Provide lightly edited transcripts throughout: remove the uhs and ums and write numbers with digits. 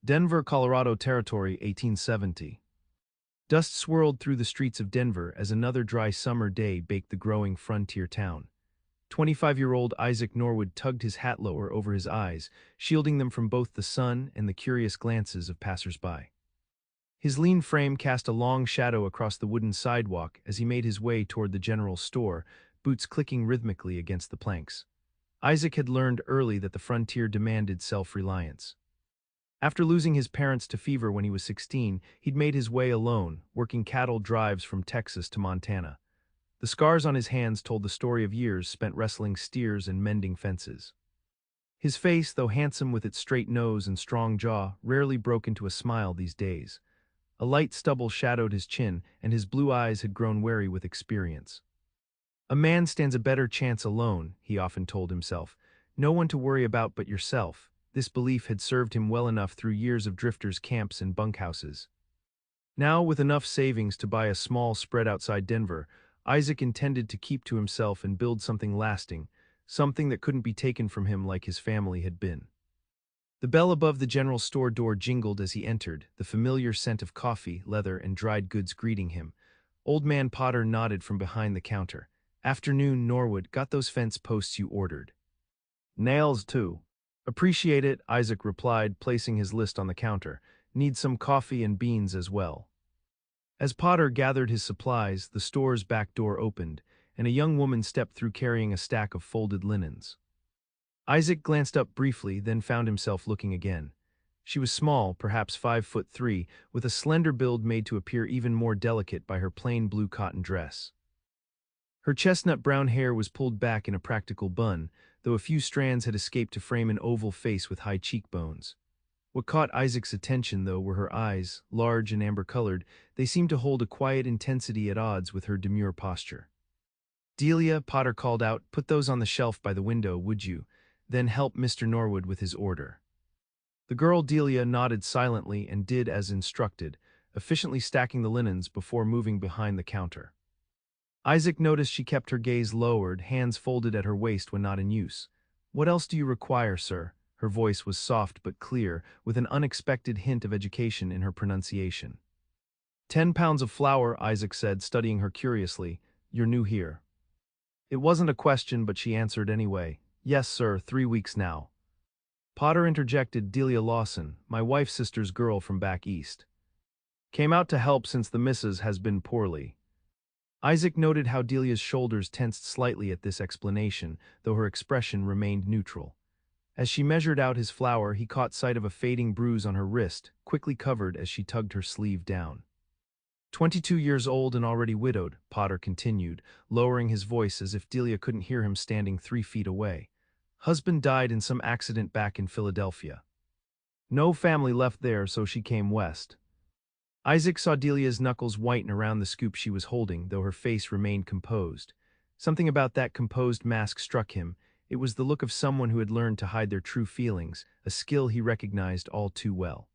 Denver, Colorado Territory, 1870. Dust swirled through the streets of Denver as another dry summer day baked the growing frontier town. 25-year-old Isaac Norwood tugged his hat lower over his eyes, shielding them from both the sun and the curious glances of passers-by. His lean frame cast a long shadow across the wooden sidewalk as he made his way toward the general store, boots clicking rhythmically against the planks. Isaac had learned early that the frontier demanded self-reliance. After losing his parents to fever when he was 16, he'd made his way alone, working cattle drives from Texas to Montana. The scars on his hands told the story of years spent wrestling steers and mending fences. His face, though handsome with its straight nose and strong jaw, rarely broke into a smile these days. A light stubble shadowed his chin, and his blue eyes had grown wary with experience. "A man stands a better chance alone," he often told himself. "No one to worry about but yourself." This belief had served him well enough through years of drifters' camps and bunkhouses. Now, with enough savings to buy a small spread outside Denver, Isaac intended to keep to himself and build something lasting, something that couldn't be taken from him like his family had been. The bell above the general store door jingled as he entered, the familiar scent of coffee, leather, and dried goods greeting him. Old Man Potter nodded from behind the counter. "Afternoon, Norwood. Got those fence posts you ordered?" "Nails, too." "Appreciate it," Isaac replied, placing his list on the counter. "Need some coffee and beans as well." As Potter gathered his supplies, the store's back door opened, and a young woman stepped through carrying a stack of folded linens. Isaac glanced up briefly, then found himself looking again. She was small, perhaps 5'3", with a slender build made to appear even more delicate by her plain blue cotton dress. Her chestnut brown hair was pulled back in a practical bun, though a few strands had escaped to frame an oval face with high cheekbones. What caught Isaac's attention, though, were her eyes, large and amber-colored. They seemed to hold a quiet intensity at odds with her demure posture. "Delia," Potter called out, "put those on the shelf by the window, would you? Then help Mr. Norwood with his order." The girl Delia nodded silently and did as instructed, efficiently stacking the linens before moving behind the counter. Isaac noticed she kept her gaze lowered, hands folded at her waist when not in use. "What else do you require, sir?" Her voice was soft but clear, with an unexpected hint of education in her pronunciation. 10 pounds of flour," Isaac said, studying her curiously. "You're new here." It wasn't a question, but she answered anyway. "Yes, sir, 3 weeks now." Potter interjected, "Delia Lawson, my wife's sister's girl from back east. Came out to help since the missus has been poorly." Isaac noted how Delia's shoulders tensed slightly at this explanation, though her expression remained neutral. As she measured out his flour, he caught sight of a fading bruise on her wrist, quickly covered as she tugged her sleeve down. 22 years old and already widowed," Potter continued, lowering his voice as if Delia couldn't hear him standing 3 feet away. "Husband died in some accident back in Philadelphia. No family left there, so she came west." Isaac saw Delia's knuckles whiten around the scoop she was holding, though her face remained composed. Something about that composed mask struck him. It was the look of someone who had learned to hide their true feelings, a skill he recognized all too well.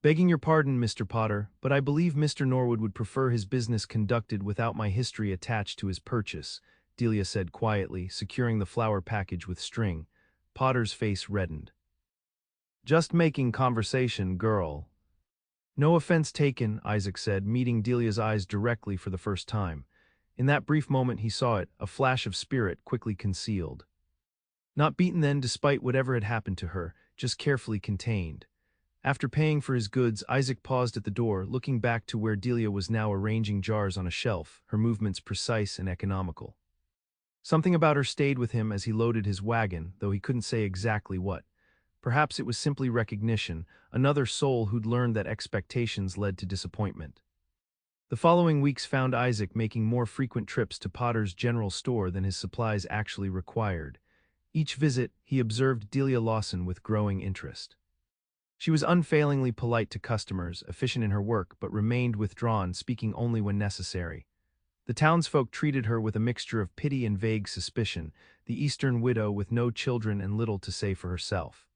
"Begging your pardon, Mr. Potter, but I believe Mr. Norwood would prefer his business conducted without my history attached to his purchase," Delia said quietly, securing the flour package with string. Potter's face reddened. "Just making conversation, girl." "No offense taken," Isaac said, meeting Delia's eyes directly for the first time. In that brief moment he saw it, a flash of spirit quickly concealed. Not beaten then despite whatever had happened to her, just carefully contained. After paying for his goods, Isaac paused at the door, looking back to where Delia was now arranging jars on a shelf, her movements precise and economical. Something about her stayed with him as he loaded his wagon, though he couldn't say exactly what. Perhaps it was simply recognition, another soul who'd learned that expectations led to disappointment. The following weeks found Isaac making more frequent trips to Potter's general store than his supplies actually required. Each visit, he observed Delia Lawson with growing interest. She was unfailingly polite to customers, efficient in her work, but remained withdrawn, speaking only when necessary. The townsfolk treated her with a mixture of pity and vague suspicion, the Eastern widow with no children and little to say for herself.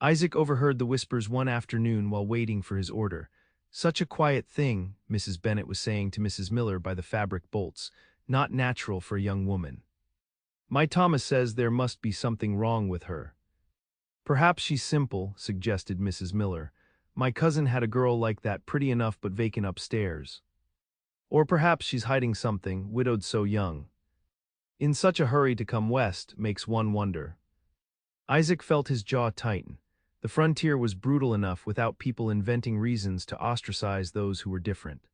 Isaac overheard the whispers one afternoon while waiting for his order. "Such a quiet thing," Mrs. Bennett was saying to Mrs. Miller by the fabric bolts. "Not natural for a young woman. My Thomas says there must be something wrong with her." Perhaps she's simple, suggested Mrs. Miller. My cousin had a girl like that, pretty enough but vacant upstairs. Or perhaps she's hiding something, widowed so young. In such a hurry to come west, makes one wonder. Isaac felt his jaw tighten. The frontier was brutal enough without people inventing reasons to ostracize those who were different.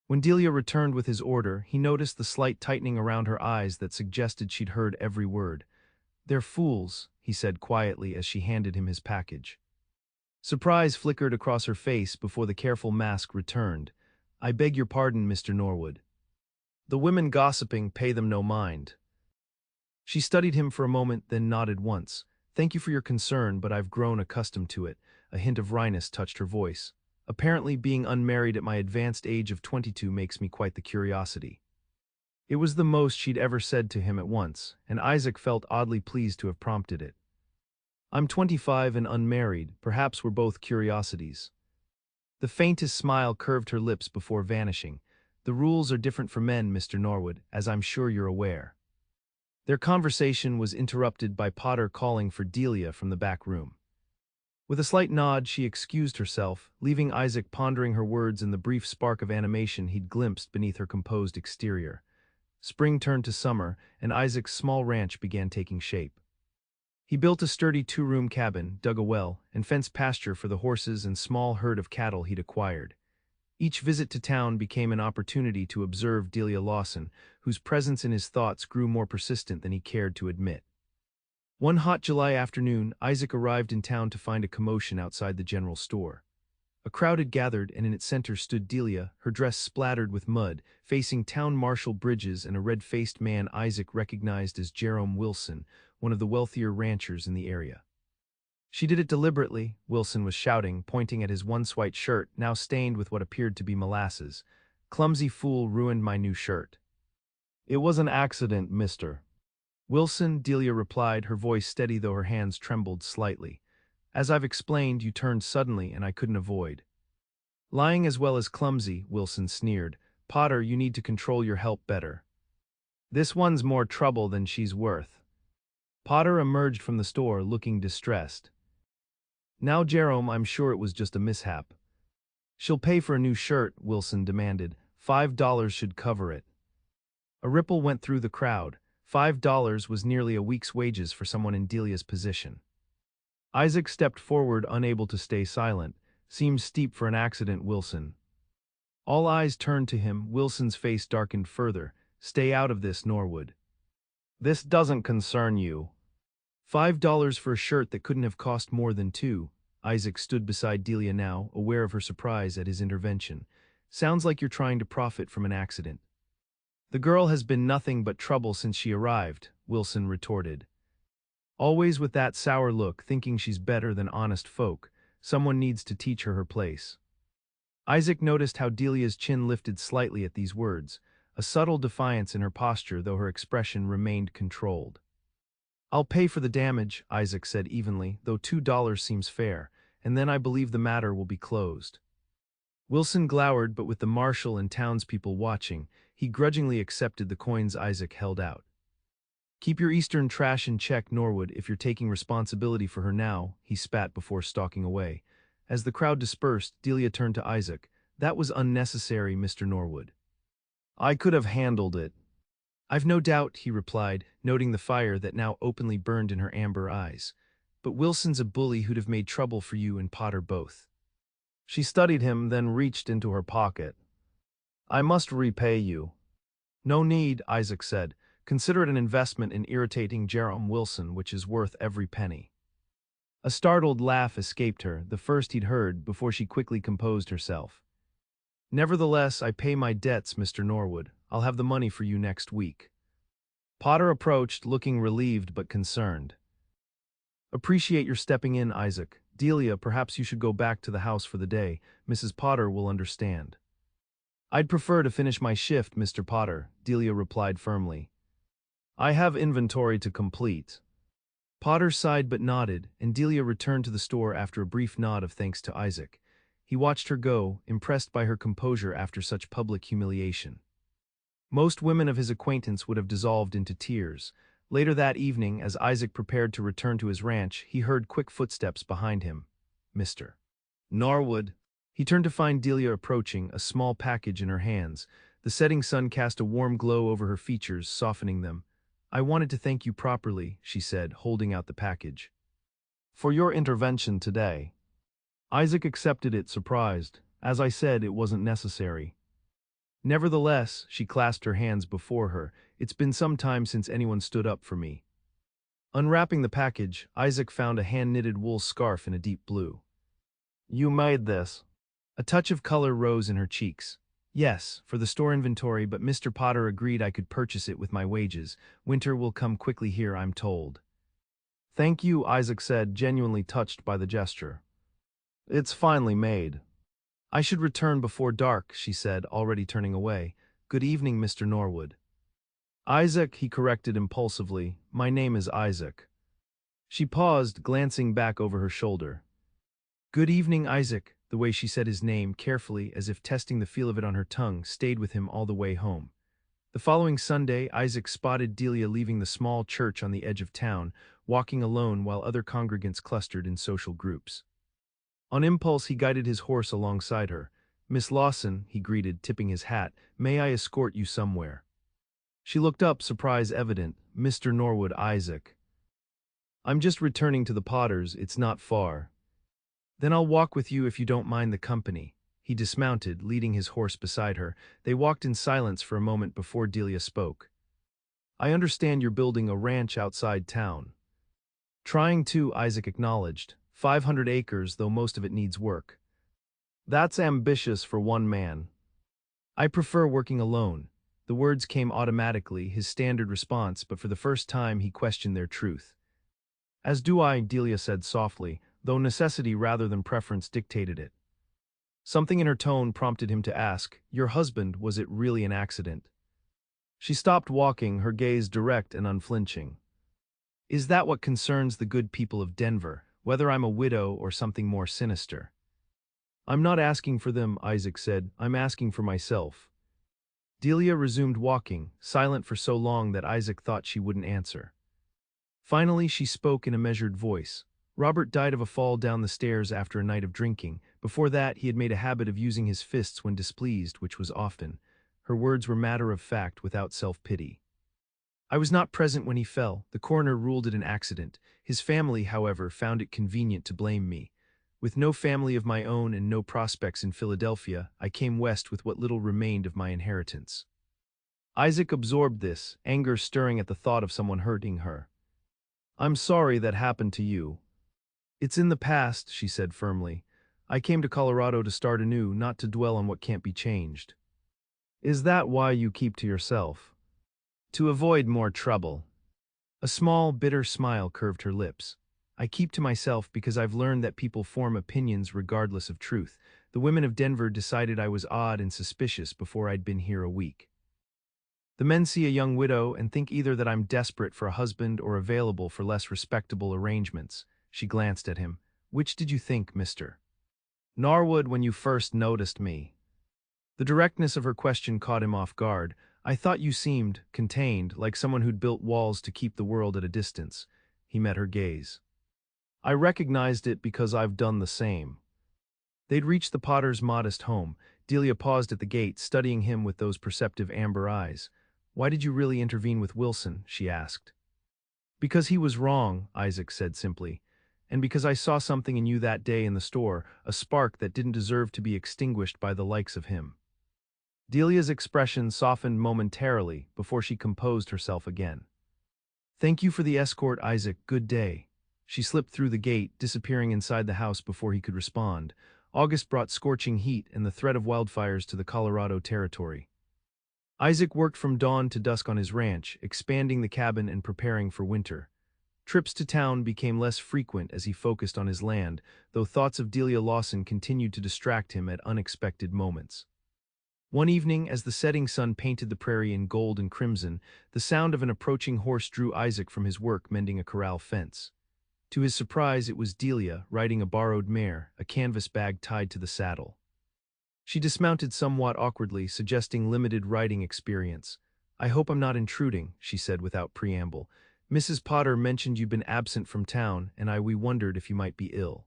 When Delia returned with his order, he noticed the slight tightening around her eyes that suggested she'd heard every word. "They're fools," he said quietly as she handed him his package. Surprise flickered across her face before the careful mask returned. "I beg your pardon, Mr. Norwood. The women gossiping, pay them no mind." She studied him for a moment, then nodded once. "Thank you for your concern, but I've grown accustomed to it." A hint of wryness touched her voice. "Apparently being unmarried at my advanced age of 22 makes me quite the curiosity." It was the most she'd ever said to him at once, and Isaac felt oddly pleased to have prompted it. "I'm 25 and unmarried, perhaps we're both curiosities." The faintest smile curved her lips before vanishing. "The rules are different for men, Mr. Norwood, as I'm sure you're aware." Their conversation was interrupted by Potter calling for Delia from the back room. With a slight nod, she excused herself, leaving Isaac pondering her words and the brief spark of animation he'd glimpsed beneath her composed exterior. Spring turned to summer, and Isaac's small ranch began taking shape. He built a sturdy two-room cabin, dug a well, and fenced pasture for the horses and small herd of cattle he'd acquired. Each visit to town became an opportunity to observe Delia Lawson, whose presence in his thoughts grew more persistent than he cared to admit. One hot July afternoon, Isaac arrived in town to find a commotion outside the general store. A crowd had gathered, and in its center stood Delia, her dress splattered with mud, facing town marshal Bridges and a red-faced man Isaac recognized as Jerome Wilson, one of the wealthier ranchers in the area. "She did it deliberately," Wilson was shouting, pointing at his once white shirt, now stained with what appeared to be molasses. "Clumsy fool ruined my new shirt." "It was an accident, mister." "Wilson," Delia replied, her voice steady though her hands trembled slightly. "As I've explained, you turned suddenly and I couldn't avoid." "Lying as well as clumsy," Wilson sneered. "Potter, you need to control your help better. This one's more trouble than she's worth." Potter emerged from the store looking distressed. "Now, Jerome, I'm sure it was just a mishap." "She'll pay for a new shirt," Wilson demanded. $5 should cover it." A ripple went through the crowd. $5 was nearly a week's wages for someone in Delia's position. Isaac stepped forward, unable to stay silent. "Seems steep for an accident, Wilson." All eyes turned to him. Wilson's face darkened further. "Stay out of this, Norwood. This doesn't concern you." $5 for a shirt that couldn't have cost more than two. Isaac stood beside Delia now, aware of her surprise at his intervention. "Sounds like you're trying to profit from an accident." "The girl has been nothing but trouble since she arrived," Wilson retorted. "Always with that sour look, thinking she's better than honest folk. Someone needs to teach her her place." Isaac noticed how Delia's chin lifted slightly at these words, a subtle defiance in her posture though her expression remained controlled. "I'll pay for the damage," Isaac said evenly, "though $2 seems fair, and then I believe the matter will be closed." Wilson glowered, but with the marshal and townspeople watching, he grudgingly accepted the coins Isaac held out. "Keep your Eastern trash in check, Norwood, if you're taking responsibility for her now," he spat before stalking away. As the crowd dispersed, Delia turned to Isaac. "That was unnecessary, Mr. Norwood." "I could have handled it." "I've no doubt," he replied, noting the fire that now openly burned in her amber eyes. "But Wilson's a bully who'd have made trouble for you and Potter both." She studied him, then reached into her pocket. "I must repay you." "No need," Isaac said. "Consider it an investment in irritating Jerome Wilson, which is worth every penny." A startled laugh escaped her, the first he'd heard, before she quickly composed herself. "Nevertheless, I pay my debts, Mr. Norwood. I'll have the money for you next week." Potter approached, looking relieved but concerned. "Appreciate your stepping in, Isaac. Delia, perhaps you should go back to the house for the day. Mrs. Potter will understand." "I'd prefer to finish my shift, Mr. Potter," Delia replied firmly. "I have inventory to complete." Potter sighed but nodded, and Delia returned to the store after a brief nod of thanks to Isaac. He watched her go, impressed by her composure after such public humiliation. Most women of his acquaintance would have dissolved into tears, Later that evening, as Isaac prepared to return to his ranch, he heard quick footsteps behind him. Mr. Norwood. He turned to find Delia approaching, a small package in her hands. The setting sun cast a warm glow over her features, softening them. "I wanted to thank you properly," she said, holding out the package. "For your intervention today." Isaac accepted it, surprised. "As I said, it wasn't necessary." Nevertheless, she clasped her hands before her. "It's been some time since anyone stood up for me." Unwrapping the package, Isaac found a hand-knitted wool scarf in a deep blue. "You made this?" A touch of color rose in her cheeks. "Yes, for the store inventory, but Mr. Potter agreed I could purchase it with my wages. Winter will come quickly here, I'm told." "Thank you," Isaac said, genuinely touched by the gesture. "It's finely made." "I should return before dark," she said, already turning away. "Good evening, Mr. Norwood." "Isaac," he corrected impulsively. "My name is Isaac." She paused, glancing back over her shoulder. "Good evening, Isaac." The way she said his name, carefully, as if testing the feel of it on her tongue, stayed with him all the way home. The following Sunday, Isaac spotted Delia leaving the small church on the edge of town, walking alone while other congregants clustered in social groups. On impulse, he guided his horse alongside her. "Miss Lawson," he greeted, tipping his hat, "may I escort you somewhere?" She looked up, surprise evident. "Mr. Norwood, Isaac." "I'm just returning to the Potters, it's not far." "Then I'll walk with you if you don't mind the company." He dismounted, leading his horse beside her. They walked in silence for a moment before Delia spoke. "I understand you're building a ranch outside town." "Trying to," Isaac acknowledged. 500 acres, though most of it needs work." "That's ambitious for one man." "I prefer working alone." The words came automatically, his standard response, but for the first time he questioned their truth. "As do I," Delia said softly, though necessity rather than preference dictated it. Something in her tone prompted him to ask, "Your husband, was it really an accident?" She stopped walking, her gaze direct and unflinching. "Is that what concerns the good people of Denver, whether I'm a widow or something more sinister?" "I'm not asking for them," Isaac said. "I'm asking for myself." Delia resumed walking, silent for so long that Isaac thought she wouldn't answer. Finally, she spoke in a measured voice. "Robert died of a fall down the stairs after a night of drinking. Before that, he had made a habit of using his fists when displeased, which was often." Her words were matter of fact, without self-pity. "I was not present when he fell. The coroner ruled it an accident. His family, however, found it convenient to blame me. With no family of my own and no prospects in Philadelphia, I came west with what little remained of my inheritance." Isaac absorbed this, anger stirring at the thought of someone hurting her. "I'm sorry that happened to you." "It's in the past," she said firmly. "I came to Colorado to start anew, not to dwell on what can't be changed." "Is that why you keep to yourself?" "To avoid more trouble." A small, bitter smile curved her lips. "I keep to myself because I've learned that people form opinions regardless of truth. The women of Denver decided I was odd and suspicious before I'd been here a week. The men see a young widow and think either that I'm desperate for a husband or available for less respectable arrangements." She glanced at him. "Which did you think, Mr. Norwood, when you first noticed me?" The directness of her question caught him off guard. "I thought you seemed contained, like someone who'd built walls to keep the world at a distance." He met her gaze. "I recognized it because I've done the same." They'd reached the Potter's modest home. Delia paused at the gate, studying him with those perceptive amber eyes. "Why did you really intervene with Wilson?" she asked. "Because he was wrong," Isaac said simply. "And because I saw something in you that day in the store, a spark that didn't deserve to be extinguished by the likes of him." Delia's expression softened momentarily before she composed herself again. "Thank you for the escort, Isaac. Good day." She slipped through the gate, disappearing inside the house before he could respond. August brought scorching heat and the threat of wildfires to the Colorado territory. Isaac worked from dawn to dusk on his ranch, expanding the cabin and preparing for winter. Trips to town became less frequent as he focused on his land, though thoughts of Delia Lawson continued to distract him at unexpected moments. One evening, as the setting sun painted the prairie in gold and crimson, the sound of an approaching horse drew Isaac from his work mending a corral fence. To his surprise, it was Delia, riding a borrowed mare, a canvas bag tied to the saddle. She dismounted somewhat awkwardly, suggesting limited riding experience. "I hope I'm not intruding," she said without preamble. Mrs. Potter mentioned you've been absent from town, and we wondered if you might be ill.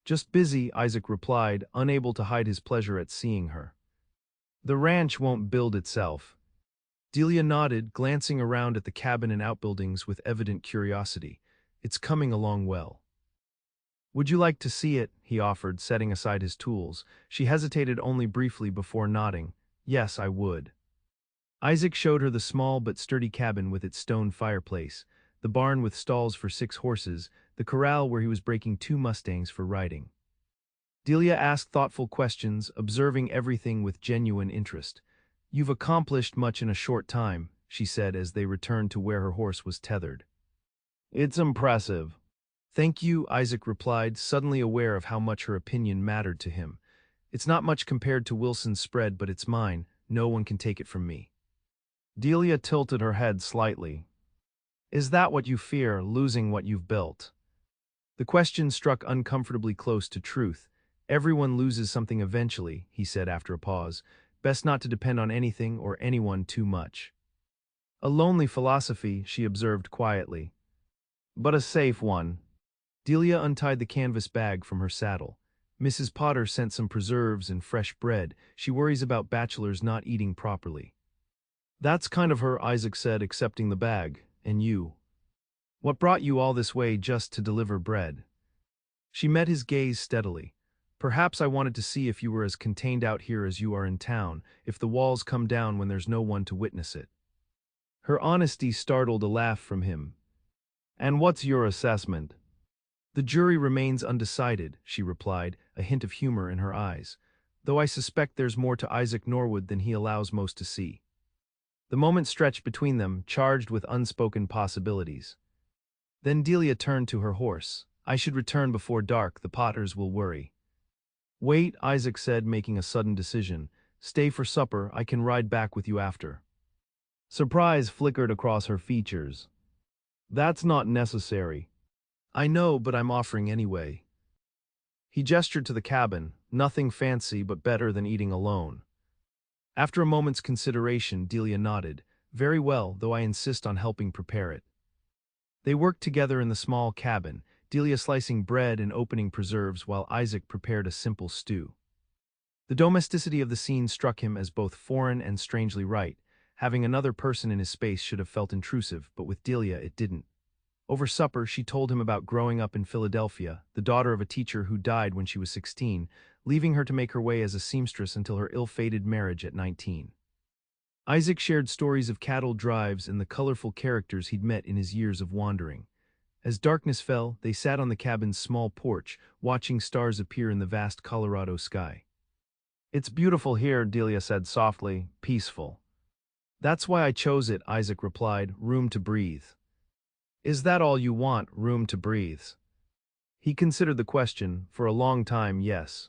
Just busy, Isaac replied, unable to hide his pleasure at seeing her. The ranch won't build itself. Delia nodded, glancing around at the cabin and outbuildings with evident curiosity. It's coming along well. Would you like to see it? He offered, setting aside his tools. She hesitated only briefly before nodding. Yes, I would. Isaac showed her the small but sturdy cabin with its stone fireplace, the barn with stalls for 6 horses, the corral where he was breaking 2 mustangs for riding. Delia asked thoughtful questions, observing everything with genuine interest. You've accomplished much in a short time, she said as they returned to where her horse was tethered. It's impressive. Thank you, Isaac replied, suddenly aware of how much her opinion mattered to him. It's not much compared to Wilson's spread, but it's mine. No one can take it from me. Delia tilted her head slightly. Is that what you fear, losing what you've built? The question struck uncomfortably close to truth. Everyone loses something eventually, he said after a pause. Best not to depend on anything or anyone too much. A lonely philosophy, she observed quietly. But a safe one. Delia untied the canvas bag from her saddle. Mrs. Potter sent some preserves and fresh bread. She worries about bachelors not eating properly. That's kind of her, Isaac said, accepting the bag. And you? What brought you all this way just to deliver bread? She met his gaze steadily. Perhaps I wanted to see if you were as contained out here as you are in town, if the walls come down when there's no one to witness it. Her honesty startled a laugh from him. And what's your assessment? The jury remains undecided, she replied, a hint of humor in her eyes, though I suspect there's more to Isaac Norwood than he allows most to see. The moment stretched between them, charged with unspoken possibilities. Then Delia turned to her horse. I should return before dark, the Potters will worry. Wait, Isaac said, making a sudden decision. Stay for supper, I can ride back with you after. Surprise flickered across her features. That's not necessary. I know, but I'm offering anyway. He gestured to the cabin, nothing fancy but better than eating alone. After a moment's consideration, Delia nodded. Very well, though I insist on helping prepare it. They worked together in the small cabin, Delia slicing bread and opening preserves while Isaac prepared a simple stew. The domesticity of the scene struck him as both foreign and strangely right. Having another person in his space should have felt intrusive, but with Delia it didn't. Over supper, she told him about growing up in Philadelphia, the daughter of a teacher who died when she was 16, leaving her to make her way as a seamstress until her ill-fated marriage at 19. Isaac shared stories of cattle drives and the colorful characters he'd met in his years of wandering. As darkness fell, they sat on the cabin's small porch, watching stars appear in the vast Colorado sky. It's beautiful here, Delia said softly, peaceful. That's why I chose it, Isaac replied, room to breathe. Is that all you want, room to breathe? He considered the question. For a long time, yes.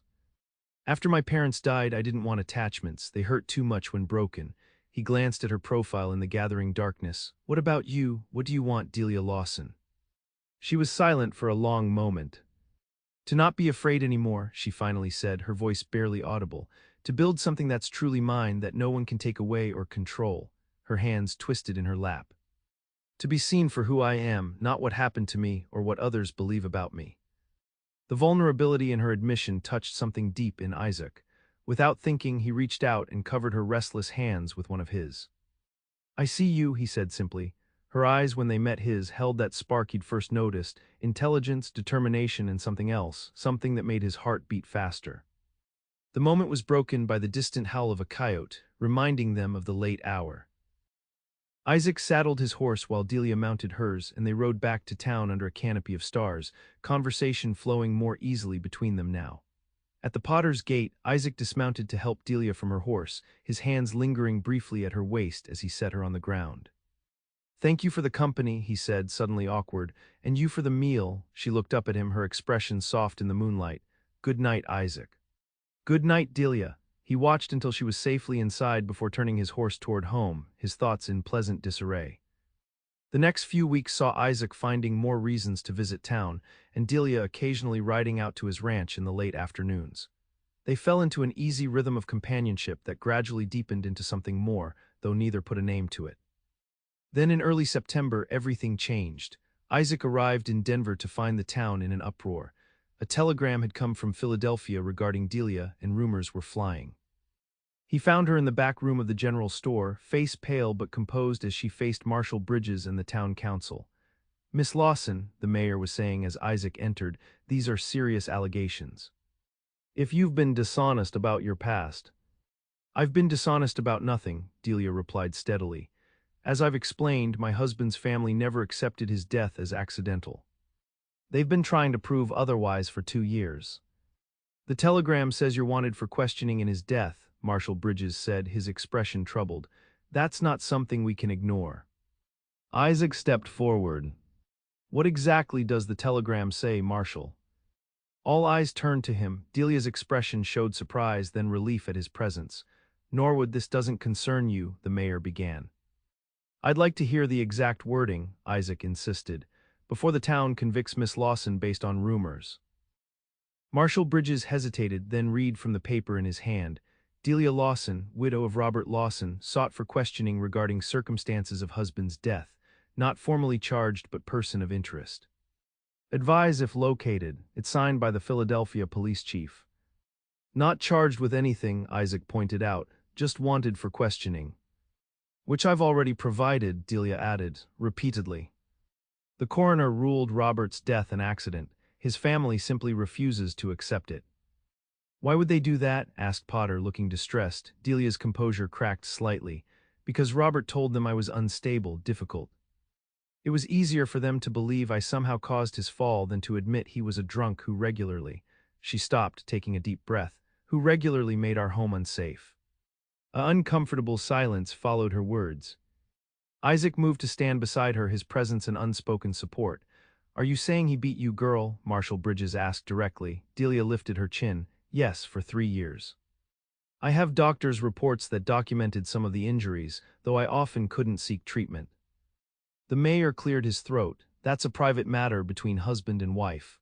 After my parents died, I didn't want attachments. They hurt too much when broken. He glanced at her profile in the gathering darkness. What about you? What do you want, Delia Lawson? She was silent for a long moment. To not be afraid anymore, she finally said, her voice barely audible. To build something that's truly mine, that no one can take away or control. Her hands twisted in her lap. To be seen for who I am, not what happened to me or what others believe about me. The vulnerability in her admission touched something deep in Isaac. Without thinking, he reached out and covered her restless hands with one of his. I see you, he said simply. Her eyes, when they met his, held that spark he'd first noticed, intelligence, determination, and something else, something that made his heart beat faster. The moment was broken by the distant howl of a coyote, reminding them of the late hour. Isaac saddled his horse while Delia mounted hers, and they rode back to town under a canopy of stars, conversation flowing more easily between them now. At the Potter's gate, Isaac dismounted to help Delia from her horse, his hands lingering briefly at her waist as he set her on the ground. Thank you for the company, he said, suddenly awkward, and you for the meal. She looked up at him, her expression soft in the moonlight. Good night, Isaac. Good night, Delia. He watched until she was safely inside before turning his horse toward home, his thoughts in pleasant disarray. The next few weeks saw Isaac finding more reasons to visit town, and Delia occasionally riding out to his ranch in the late afternoons. They fell into an easy rhythm of companionship that gradually deepened into something more, though neither put a name to it. Then in early September, everything changed. Isaac arrived in Denver to find the town in an uproar. A telegram had come from Philadelphia regarding Delia, and rumors were flying. He found her in the back room of the general store, face pale but composed as she faced Marshal Bridges and the town council. "Miss Lawson," the mayor was saying as Isaac entered, "these are serious allegations. If you've been dishonest about your past—" "I've been dishonest about nothing," Delia replied steadily. "As I've explained, my husband's family never accepted his death as accidental. They've been trying to prove otherwise for 2 years. The telegram says you're wanted for questioning in his death," Marshal Bridges said, his expression troubled. "That's not something we can ignore." Isaac stepped forward. "What exactly does the telegram say, Marshal?" All eyes turned to him. Delia's expression showed surprise, then relief at his presence. "Norwood, this doesn't concern you," the mayor began. "I'd like to hear the exact wording," Isaac insisted, "before the town convicts Miss Lawson based on rumors." Marshal Bridges hesitated, then read from the paper in his hand. "Delia Lawson, widow of Robert Lawson, sought for questioning regarding circumstances of husband's death. Not formally charged but person of interest. Advise if located." It's signed by the Philadelphia police chief. "Not charged with anything," Isaac pointed out, "just wanted for questioning." "Which I've already provided," Delia added, repeatedly. "The coroner ruled Robert's death an accident. His family simply refuses to accept it." "Why would they do that?" asked Potter, looking distressed. Delia's composure cracked slightly. "Because Robert told them I was unstable, difficult. It was easier for them to believe I somehow caused his fall than to admit he was a drunk who regularly—" She stopped, taking a deep breath, "who regularly made our home unsafe." An uncomfortable silence followed her words. Isaac moved to stand beside her, his presence an unspoken support. "Are you saying he beat you, girl?" Marshal Bridges asked directly. Delia lifted her chin. "Yes, for 3 years. I have doctors' reports that documented some of the injuries, though I often couldn't seek treatment." The mayor cleared his throat. "That's a private matter between husband and wife."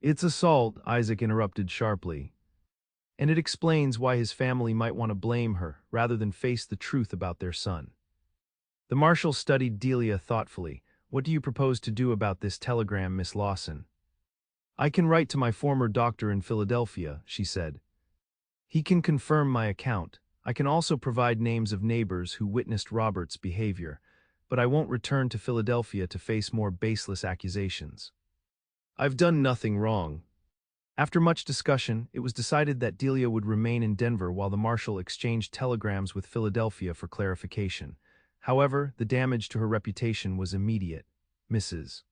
"It's assault," Isaac interrupted sharply. "And it explains why his family might want to blame her, rather than face the truth about their son." The marshal studied Delia thoughtfully. "What do you propose to do about this telegram, Miss Lawson?" "I can write to my former doctor in Philadelphia," she said. "He can confirm my account. I can also provide names of neighbors who witnessed Robert's behavior. But I won't return to Philadelphia to face more baseless accusations. I've done nothing wrong." After much discussion, it was decided that Delia would remain in Denver while the marshal exchanged telegrams with Philadelphia for clarification. However, the damage to her reputation was immediate. Mrs.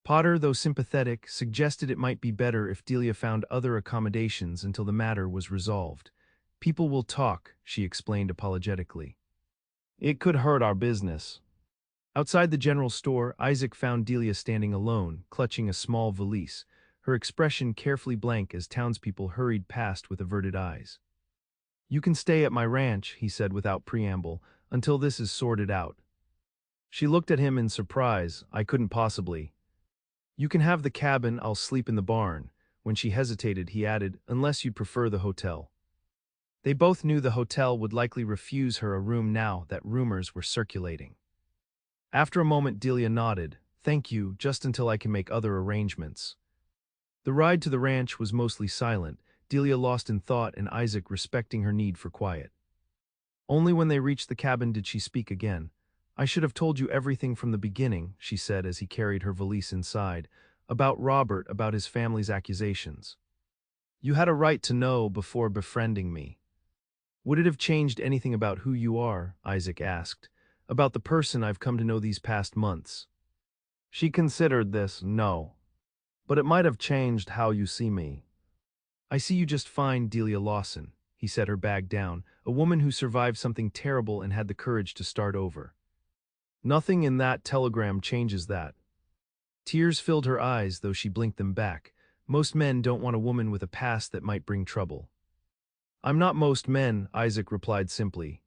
Potter, though sympathetic, suggested it might be better if Delia found other accommodations until the matter was resolved. "People will talk," she explained apologetically. "It could hurt our business." Outside the general store, Isaac found Delia standing alone, clutching a small valise, her expression carefully blank as townspeople hurried past with averted eyes. "You can stay at my ranch," he said without preamble, "until this is sorted out." She looked at him in surprise. "I couldn't possibly." "You can have the cabin, I'll sleep in the barn." When she hesitated, he added, "Unless you'd prefer the hotel." They both knew the hotel would likely refuse her a room now that rumors were circulating. After a moment, Delia nodded. "Thank you, just until I can make other arrangements." The ride to the ranch was mostly silent, Delia lost in thought and Isaac respecting her need for quiet. Only when they reached the cabin did she speak again. "I should have told you everything from the beginning," she said as he carried her valise inside. "About Robert, about his family's accusations. You had a right to know before befriending me." "Would it have changed anything about who you are?" Isaac asked. "About the person I've come to know these past months?" She considered this. "No. But it might have changed how you see me." "I see you just fine, Delia Lawson." He set her bag down, "a woman who survived something terrible and had the courage to start over. Nothing in that telegram changes that." Tears filled her eyes, though she blinked them back. "Most men don't want a woman with a past that might bring trouble." "I'm not most men," Isaac replied simply.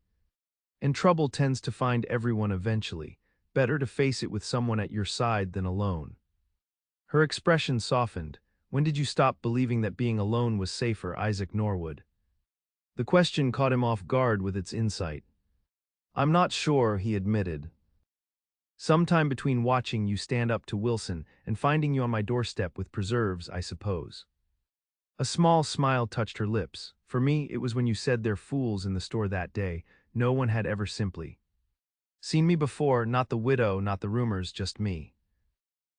"And trouble tends to find everyone eventually. Better to face it with someone at your side than alone." Her expression softened. "When did you stop believing that being alone was safer, Isaac Norwood?" The question caught him off guard with its insight. "I'm not sure," he admitted. Sometime between watching you stand up to Wilson and finding you on my doorstep with preserves, I suppose. A small smile touched her lips. For me, it was when you said they're fools in the store that day. No one had ever simply seen me before, not the widow, not the rumors, just me.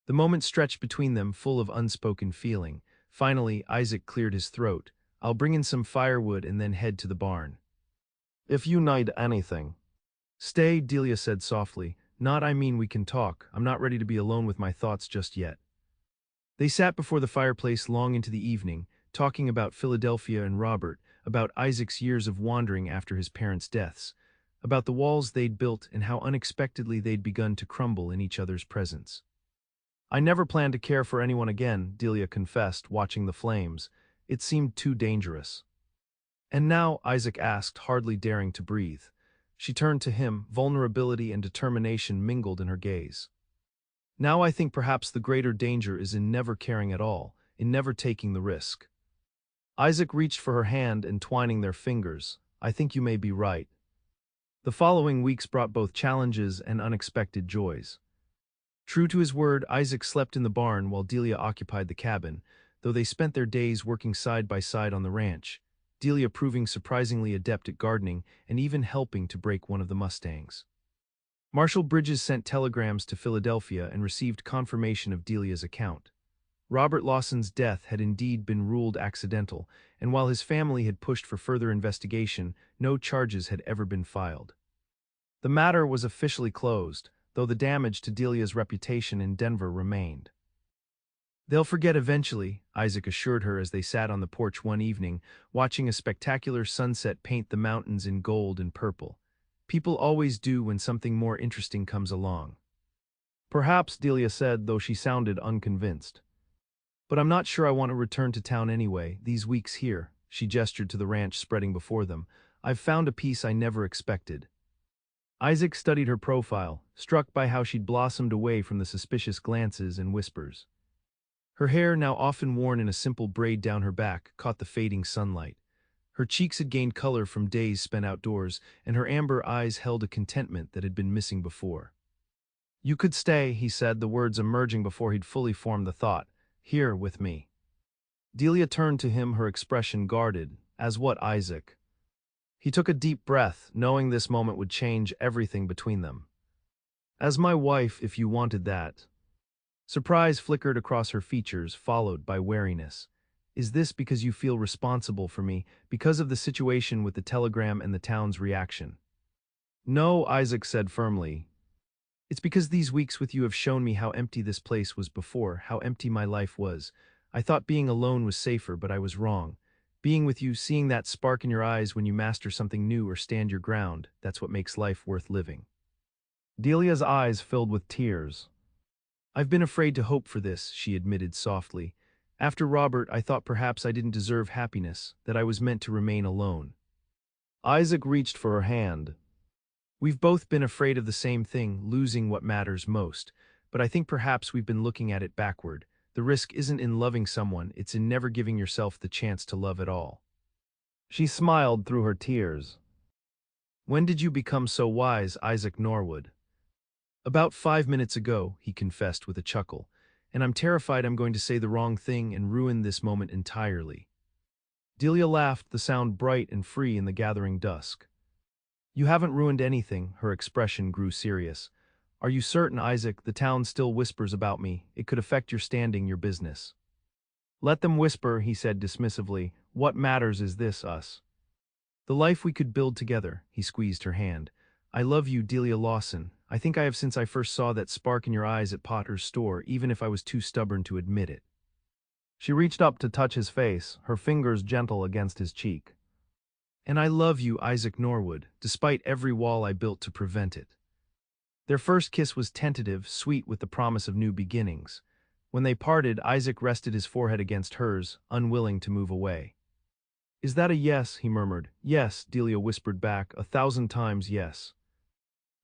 The moment stretched between them, full of unspoken feeling. Finally, Isaac cleared his throat. I'll bring in some firewood and then head to the barn. If you need anything. Stay, Delia said softly. Not I mean we can talk. I'm not ready to be alone with my thoughts just yet. They sat before the fireplace long into the evening, talking about Philadelphia and Robert, about Isaac's years of wandering after his parents' deaths, about the walls they'd built and how unexpectedly they'd begun to crumble in each other's presence. I never planned to care for anyone again, Delia confessed, watching the flames. It seemed too dangerous. And now, Isaac asked, hardly daring to breathe. She turned to him, vulnerability and determination mingled in her gaze. Now I think perhaps the greater danger is in never caring at all, in never taking the risk. Isaac reached for her hand, entwining their fingers. I think you may be right. The following weeks brought both challenges and unexpected joys. True to his word, Isaac slept in the barn while Delia occupied the cabin, though they spent their days working side by side on the ranch, Delia proving surprisingly adept at gardening and even helping to break one of the Mustangs. Marshal Bridges sent telegrams to Philadelphia and received confirmation of Delia's account. Robert Lawson's death had indeed been ruled accidental, and while his family had pushed for further investigation, no charges had ever been filed. The matter was officially closed, though the damage to Delia's reputation in Denver remained. They'll forget eventually, Isaac assured her as they sat on the porch one evening, watching a spectacular sunset paint the mountains in gold and purple. People always do when something more interesting comes along. Perhaps, Delia said, though she sounded unconvinced. But I'm not sure I want to return to town anyway. These weeks here, she gestured to the ranch spreading before them, I've found a peace I never expected. Isaac studied her profile, struck by how she'd blossomed away from the suspicious glances and whispers. Her hair, now often worn in a simple braid down her back, caught the fading sunlight. Her cheeks had gained color from days spent outdoors, and her amber eyes held a contentment that had been missing before. You could stay, he said, the words emerging before he'd fully formed the thought. Here, with me. Delia turned to him, her expression guarded. As what, Isaac? He took a deep breath, knowing this moment would change everything between them. As my wife, if you wanted that. Surprise flickered across her features, followed by wariness. Is this because you feel responsible for me, because of the situation with the telegram and the town's reaction? No, Isaac said firmly. It's because these weeks with you have shown me how empty this place was before, how empty my life was. I thought being alone was safer, but I was wrong. Being with you, seeing that spark in your eyes when you master something new or stand your ground, that's what makes life worth living. Delia's eyes filled with tears. I've been afraid to hope for this, she admitted softly. After Robert, I thought perhaps I didn't deserve happiness, that I was meant to remain alone. Isaac reached for her hand. We've both been afraid of the same thing, losing what matters most, but I think perhaps we've been looking at it backward. The risk isn't in loving someone, it's in never giving yourself the chance to love at all. She smiled through her tears. When did you become so wise, Isaac Norwood? About 5 minutes ago, he confessed with a chuckle, and I'm terrified I'm going to say the wrong thing and ruin this moment entirely. Delia laughed, the sound bright and free in the gathering dusk. You haven't ruined anything, her expression grew serious. Are you certain, Isaac? The town still whispers about me. It could affect your standing, your business. Let them whisper, he said dismissively. What matters is this, us. The life we could build together, he squeezed her hand. I love you, Delia Lawson. I think I have since I first saw that spark in your eyes at Potter's store, even if I was too stubborn to admit it. She reached up to touch his face, her fingers gentle against his cheek. And I love you, Isaac Norwood, despite every wall I built to prevent it. Their first kiss was tentative, sweet with the promise of new beginnings. When they parted, Isaac rested his forehead against hers, unwilling to move away. Is that a yes? He murmured. Yes, Delia whispered back, 1,000 times yes.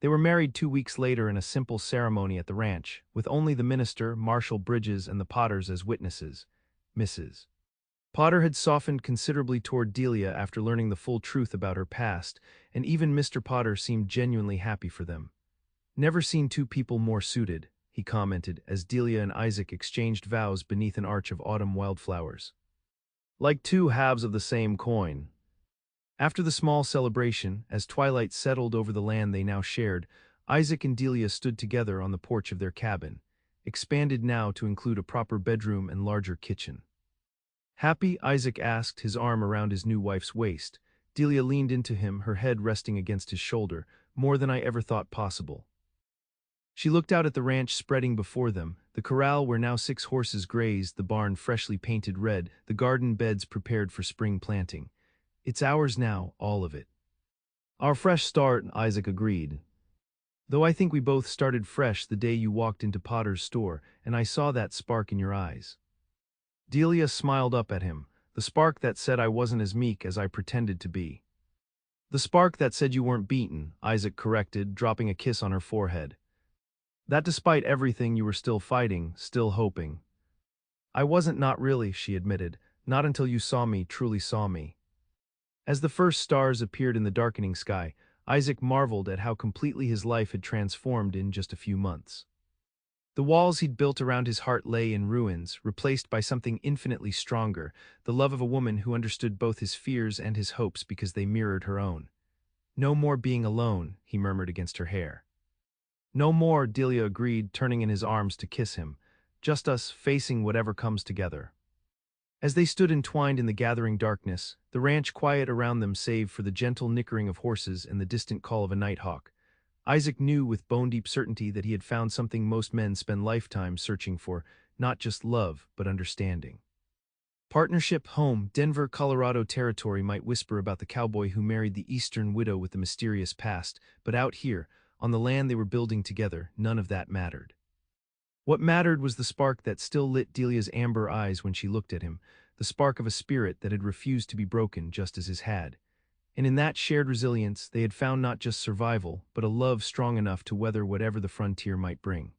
They were married 2 weeks later in a simple ceremony at the ranch, with only the minister, Marshal Bridges, and the Potters as witnesses. Mrs. Potter had softened considerably toward Delia after learning the full truth about her past, and even Mr. Potter seemed genuinely happy for them. Never seen two people more suited, he commented as Delia and Isaac exchanged vows beneath an arch of autumn wildflowers. Like two halves of the same coin. After the small celebration, as twilight settled over the land they now shared, Isaac and Delia stood together on the porch of their cabin, expanded now to include a proper bedroom and larger kitchen. Happy? Isaac asked, his arm around his new wife's waist. Delia leaned into him, her head resting against his shoulder, more than I ever thought possible. She looked out at the ranch spreading before them, the corral where now 6 horses grazed, the barn freshly painted red, the garden beds prepared for spring planting. It's ours now, all of it. Our fresh start, Isaac agreed. Though I think we both started fresh the day you walked into Potter's store, and I saw that spark in your eyes. Delia smiled up at him, the spark that said I wasn't as meek as I pretended to be. The spark that said you weren't beaten, Isaac corrected, dropping a kiss on her forehead. That despite everything you were still fighting, still hoping. I wasn't, not really, she admitted, not until you saw me, truly saw me. As the first stars appeared in the darkening sky, Isaac marveled at how completely his life had transformed in just a few months. The walls he'd built around his heart lay in ruins, replaced by something infinitely stronger, the love of a woman who understood both his fears and his hopes because they mirrored her own. No more being alone, he murmured against her hair. No more, Delia agreed, turning in his arms to kiss him. Just us, facing whatever comes together. As they stood entwined in the gathering darkness, the ranch quiet around them save for the gentle nickering of horses and the distant call of a nighthawk, Isaac knew with bone-deep certainty that he had found something most men spend lifetimes searching for, not just love, but understanding. Partnership. Home, Denver, Colorado territory might whisper about the cowboy who married the eastern widow with the mysterious past, but out here, on the land they were building together, none of that mattered. What mattered was the spark that still lit Delia's amber eyes when she looked at him, the spark of a spirit that had refused to be broken just as his had. And in that shared resilience, they had found not just survival, but a love strong enough to weather whatever the frontier might bring.